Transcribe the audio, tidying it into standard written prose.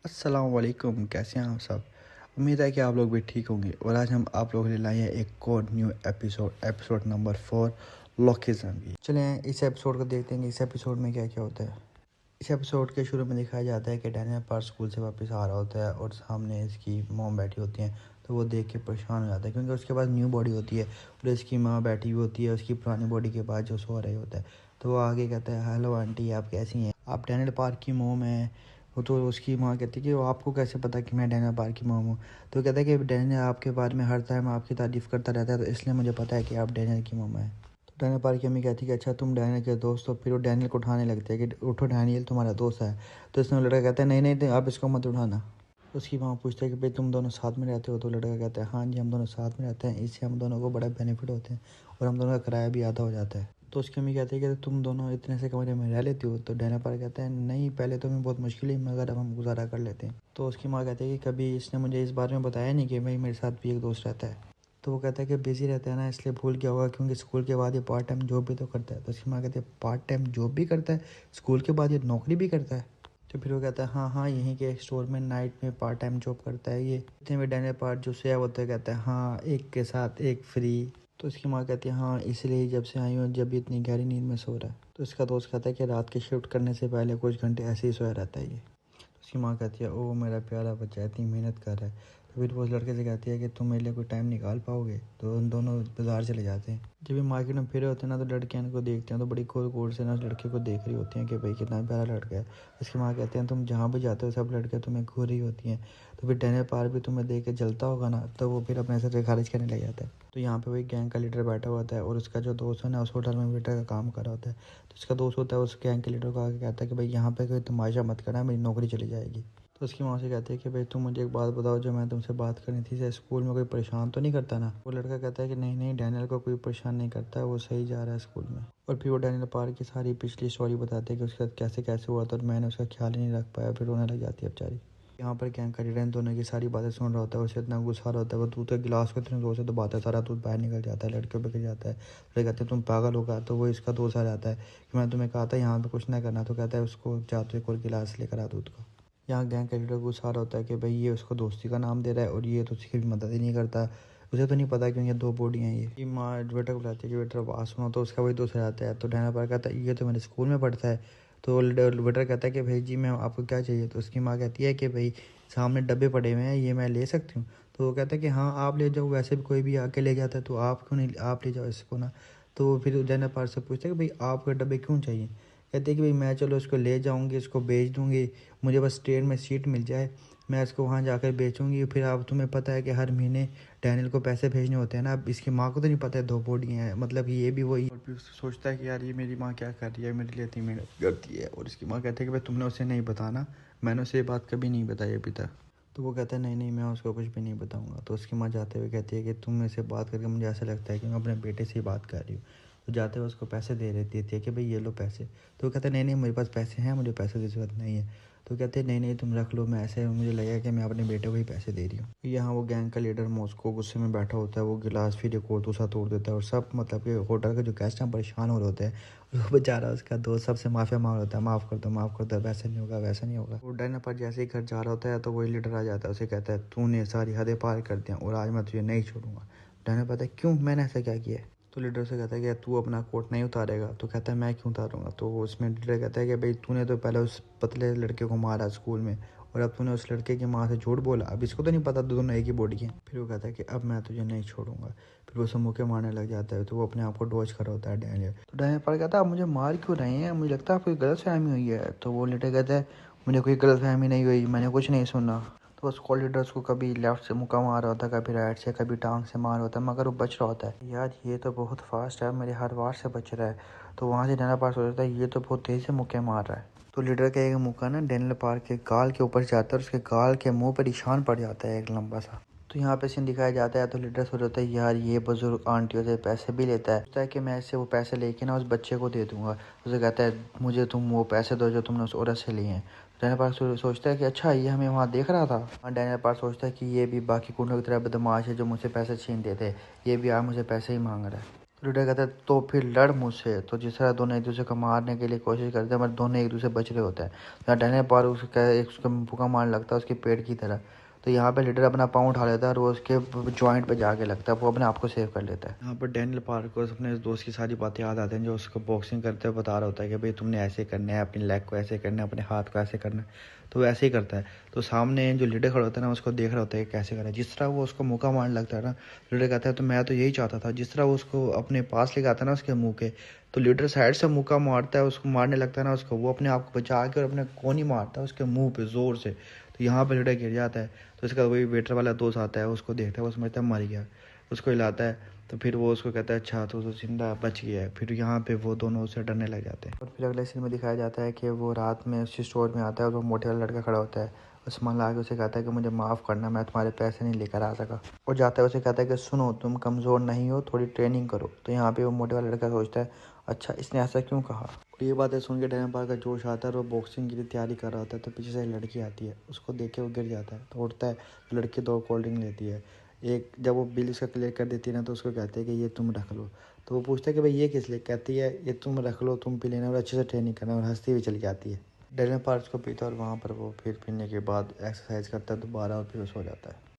अस्सलाम वालेकुम, कैसे हैं आप सब। उम्मीद है कि आप लोग भी ठीक होंगे। और आज हम आप लोगों के लिए लाए हैं एक और न्यू एपिसोड नंबर 4 लॉकिज़म की। चलें इस एपिसोड को देखते हैं कि इस एपिसोड में क्या क्या होता है। इस एपिसोड के शुरू में दिखाया जाता है कि डैनियल पार स्कूल से वापस आ रहा होता है और सामने इसकी मॉम बैठी होती हैं। तो वो देख के परेशान हो जाता है क्योंकि उसके पास न्यू बॉडी होती है और इसकी माँ बैठी हुई होती है उसकी पुरानी बॉडी के बाद जो सो रही होता है। तो वो आगे कहता है, हेलो आंटी, आप कैसी हैं, आप डैनियल पार्क की मॉम हैं। वो तो उसकी माँ कहती है कि वो आपको कैसे पता कि मैं डैनियल पार्क की मॉम हूँ। तो कहता है कि डैनियल आपके बारे में हर टाइम आपकी तारीफ़ करता रहता है, तो इसलिए मुझे पता है कि आप डैनियल की मॉम हैं। तो डैनियल पार्क की अम्मी कहती है कि अच्छा तुम डैनियल के दोस्त हो। फिर वो डैनियल को उठाने लगते हैं कि उठो, डैनियल तुम्हारा दोस्त है। तो इसमें लड़का कहता है नहीं नहीं आप इसको मत उठाना। उसकी माँ पूछती है कि भाई तुम दोनों साथ में रहते हो। तो लड़का कहता है हाँ जी, हम दोनों साथ में रहते हैं, इससे हम दोनों को बड़ा बेनिफिट होते हैं और हम दोनों का किराया भी आधा हो जाता है। तो उसकी अम्मी कहती है कि तुम दोनों इतने से कमरे में रह लेती हो। तो डैनियल पार्क कहता है नहीं, पहले तो मैं बहुत मुश्किल ही मगर अब हम गुजारा कर लेते हैं। तो उसकी माँ कहती है कि कभी इसने मुझे इस बारे में बताया नहीं कि भाई मेरे साथ भी एक दोस्त रहता है। तो वो कहता है कि बिज़ी रहता है ना, इसलिए भूल गया होगा क्योंकि स्कूल के बाद ये पार्ट टाइम जॉब भी तो करता है। तो उसकी माँ कहती है पार्ट टाइम जॉब भी करता है, स्कूल के बाद ये नौकरी भी करता है। तो फिर वो कहता है हाँ हाँ, यहीं के एक स्टोर में नाइट में पार्ट टाइम जॉब करता है ये। इतने में डैनियल पार्ट जो सोया होता है कहता है हाँ, एक के साथ एक फ्री। तो उसकी माँ कहती है हाँ, इसलिए ही जब से आई हूँ जब भी इतनी गहरी नींद में सो रहा है। तो इसका दोस्त कहता है कि रात की शिफ्ट करने से पहले कुछ घंटे ऐसे ही सोया रहता है ये। उसकी माँ कहती है ओ मेरा प्यारा बच्चा इतनी मेहनत कर रहा है। तो फिर वो उस लड़के से कहती है कि तुम मेरे लिए कोई टाइम निकाल पाओगे। तो उन दोनों बाज़ार चले जाते हैं। जब ये मार्केट में फिरे होते हैं ना, तो लड़कियां इनको देखते हैं तो बड़ी घूर घूर से ना उस लड़के को देख रही होती हैं कि भाई कितना प्यारा लड़का है। उसकी माँ कहते हैं तुम जहाँ भी जाते हो सब लड़कियाँ तुम्हें घूर रही होती हैं। तो फिर डैनियल पार भी तुम्हें देख के जलता होगा ना, तो वो फिर अपने से खारिज करने लग जाता है। तो यहाँ पे वही गैंग का लीडर बैठा होता है और उसका जो दोस्त है ना उस होटल में वेटर का काम कर रहा होता है। तो उसका दोस्त होता है उस गैंग के लीडर को आके कहता है कि भाई यहाँ पे कोई तमाशा मत करना, मेरी नौकरी चली जाएगी। तो उसकी माँ से कहती है कि भाई तुम मुझे एक बात बताओ, जो मैं तुमसे बात करनी थी, से स्कूल में कोई परेशान तो नहीं करता ना। वो लड़का कहता है कि नहीं नहीं, डैनियल को कोई परेशान नहीं करता है, वो सही जा रहा है स्कूल में। और फिर वो डैनियल पार्क की सारी पिछली स्टोरी बताते हैं कि उसके साथ कैसे कैसे हुआ था और मैंने उसका ख्याल ही नहीं रख पाया। फिर रोने लग जाती है बेचारी। यहाँ पर गैंग का लीडर दोनों की सारी बातें सुन रहा होता है, उसे इतना गुस्सा आ रहा होता है, वो दूध के गिलास को इतने जोर से दबाता है सारा दूध बाहर निकल जाता है, लड़के पे गिर जाता है। लड़के कहते हैं तुम पागल होगा। तो वो इसका दोस्त आ जाता है कि मैं तुम्हें कहा था यहाँ पे कुछ ना करना। तो कहता है उसको जाते एक और गिलास लेकर आ दूध का। यहाँ गैंग का लीडर गुस्सा आ रहा होता है कि भाई ये उसको दोस्ती का नाम दे रहा है और ये तो उसकी भी मदद ही नहीं करता। उसे तो नहीं पता क्योंकि ये दो बॉडी हैं ये माँ वेटर को बुलाती है कि वेटर बात सुनो। तो उसका वही दोस्त आ जाता है। तो डैनियल पार्कर कहता है ये तो मेरे स्कूल में पढ़ता है। तो वेटर कहता है कि भाई जी मैं आपको क्या चाहिए। तो उसकी माँ कहती है कि भाई सामने डब्बे पड़े हुए हैं, ये मैं ले सकती हूँ। तो वो कहता है कि हाँ आप ले जाओ, वैसे भी कोई भी आके ले जाता है तो आप क्यों नहीं, आप ले जाओ इसको ना। तो फिर डैनियल पार्कर से पूछता है कि भाई आपको डब्बे क्यों चाहिए। कहते हैं कि भाई मैं चलो इसको ले जाऊँगी, इसको बेच दूँगी, मुझे बस ट्रेन में सीट मिल जाए, मैं इसको वहाँ जाकर बेचूँगी। फिर आप तुम्हें पता है कि हर महीने डैनियल को पैसे भेजने होते हैं ना। अब इसकी माँ को तो नहीं पता है दो बॉडियाँ हैं, मतलब ये भी वही। और फिर सोचता है कि यार ये मेरी माँ क्या कर रही है, मेरे लिए इतनी मेहनत करती है। और इसकी माँ कहती है कि भाई तुमने उसे नहीं बताना, मैंने उसे ये बात कभी नहीं बताई अभी तक। तो वो कहता है नहीं नहीं, मैं उसको कुछ भी नहीं बताऊँगा। तो उसकी माँ जाते हुए कहती है कि तुम मेरे से बात करके मुझे ऐसा लगता है कि मैं अपने बेटे से ही बात कर रही हूँ। तो जाते हुए उसको पैसे दे देती है कि भाई ये लो पैसे। तो वो कहता है नहीं नहीं, मेरे पास पैसे हैं, मुझे पैसों की ज़रूरत नहीं है। तो कहते हैं नहीं नहीं तुम रख लो, मैं ऐसे मुझे लगेगा कि मैं अपने बेटे को ही पैसे दे रही हूँ। यहाँ वो गैंग का लीडर मॉस्को गुस्से में बैठा होता है, वो गिलास फिर एक और दूसरा तोड़ देता है और सब मतलब कि होटल के जो गेस्ट हैं परेशान हो रहे होते हैं। वो बेचारा उसका दोस्त सबसे माफ़िया मांग रहा होता है, माफ़ कर दो, वैसा नहीं होगा वैसा नहीं होगा। वो डरने पर जैसे ही घर जा रहा होता है तो वही लीडर आ जाता है, उसे कहता है तूने सारी हदें पार कर दिया और आज मैं तुझे नहीं छोड़ूंगा। डरने पता है क्यों, मैंने ऐसा क्या किया है। तो लीडर से कहता है कि तू अपना कोट नहीं उतारेगा। तो कहता है मैं क्यों उतारूंगा। तो उसमें लीडर कहता है कि भाई तूने तो पहले उस पतले लड़के को मारा स्कूल में और अब तूने उस लड़के की माँ से झूठ बोला, अब इसको तो नहीं पता दोनों एक ही बॉडी के। फिर वो कहता है कि अब मैं तुझे नहीं छोड़ूंगा। फिर वो सब मुक्के मारने लग जाता है। तो वो अपने आप को डॉज कर होता है डैनियल। तो डैनियल पर कहता है आप मुझे मार क्यों रहे हैं, मुझे लगता है आपको गलत फहमी हुई है। तो वो लीडर कहता है मुझे कोई गलत फहमी नहीं हुई, मैंने कुछ नहीं सुना। तो वो स्क्वाड लीडर उसको कभी लेफ्ट से मुक्का मार रहा होता है, कभी राइट से, कभी टांग से मार होता है, मगर वो बच रहा होता है। यार ये तो बहुत फास्ट है, मेरे हर वार से बच रहा है। तो वहाँ से डैनियल पार्क सोचता है ये तो बहुत तेज़ से मुक्के मार रहा है। तो लीडर का एक मुक्का ना डैनियल पार्क के गाल के ऊपर जाता है और उसके गाल के मुंह पर निशान पड़ जाता है एक लंबा सा। तो यहाँ पे सीन दिखाया जाता है। तो लीडर सोच होता है यार ये बुजुर्ग आंटियों से पैसे भी लेता है, सोचता है कि मैं इससे वो पैसे लेके ना उस बच्चे को दे दूंगा। उसे कहता है मुझे तुम वो पैसे दो जो तुमने उस औरत से लिए हैं। डैनियल पार्क सोचता है कि अच्छा ये हमें वहाँ देख रहा था। हाँ, डैनियल पार्क सोचता है कि ये भी बाकी गुंडों की तरह बदमाश है जो मुझसे पैसे छीन देते, ये भी आज मुझे पैसे ही मांग रहा है। लीडर कहता है तो फिर लड़ मुझसे। तो जिस तरह दोनों एक दूसरे को मारने के लिए कोशिश करते हैं, मगर दोनों एक दूसरे से बच रहे होते हैं। यहाँ डैनियल पार उसके मुक्का मार लगता है उसके पेट की तरह। तो यहाँ पे लीडर अपना पाँव उठा लेता है और वो उसके जॉइंट पे जाके लगता है, वो अपने आप को सेव कर लेता है। यहाँ पर डैनियल पार को अपने दोस्त की सारी बातें याद आती हैं, जो उसको बॉक्सिंग करते हुए बता रहा होता है कि भाई तुमने ऐसे करना है, अपनी लेग को ऐसे करना है, अपने हाथ को ऐसे करना है। तो वैसे ही करता है। तो सामने जो लीडर खड़ा होता है ना, उसको देख रहा होता है कि कैसे करा है। जिस तरह वो उसको मुक्का मारने लगता है ना, लीडर कहता है तो मैं तो यही चाहता था। जिस तरह वो उसको अपने पास लेके आता है ना उसके मुंह के, तो लीडर साइड से मुक्का मारता है, उसको मारने लगता है ना उसको, वो अपने आप को बचा के और अपने कोनी मारता है उसके मुंह पे ज़ोर से। तो यहाँ पे लीडर गिर जाता है। तो इसका वही वेटर वाला दोस्त आता है, उसको देखता है, वो समझता है मर गया, उसको हिलाता है। तो फिर वो उसको कहता है अच्छा तो जिंदा बच गया है। फिर यहाँ पे वो दोनों उससे डरने लग जाते हैं। और फिर अगले सीन में दिखाया जाता है कि वो रात में उसी स्टोर में आता है और वो मोटे वाला लड़का खड़ा होता है। उस्मान ला के उसे कहता है कि मुझे माफ़ करना, मैं तुम्हारे पैसे नहीं लेकर आ सका। और जाता है उसे कहता है कि सुनो तुम कमज़ोर नहीं हो, थोड़ी ट्रेनिंग करो। तो यहाँ पे वो मोटे वाला लड़का सोचता है अच्छा इसने ऐसा क्यों कहा। और ये बातें सुन के डैनियल पार्कर का जोश आता है और वो बॉक्सिंग के लिए तैयारी कर रहा होता है। तो पीछे से एक लड़की आती है, उसको देख के वो गिर जाता है। तो उठता है, तो लड़की 2 कोल्ड ड्रिंक लेती है। एक जब वो बिल उसका क्लियर कर देती है ना, तो उसको कहते हैं कि ये तुम रख लो। तो वो पूछता है कि भाई ये किस लिए, कहती है ये तुम रख लो, तुम पी लेना और अच्छे से ट्रेनिंग करना। और हंसती हुई चली जाती है। डैनियल पार्कर को पीता है और वहाँ पर वो फिर पीने के बाद एक्सरसाइज करता है दोबारा और फिर वो सो जाता है।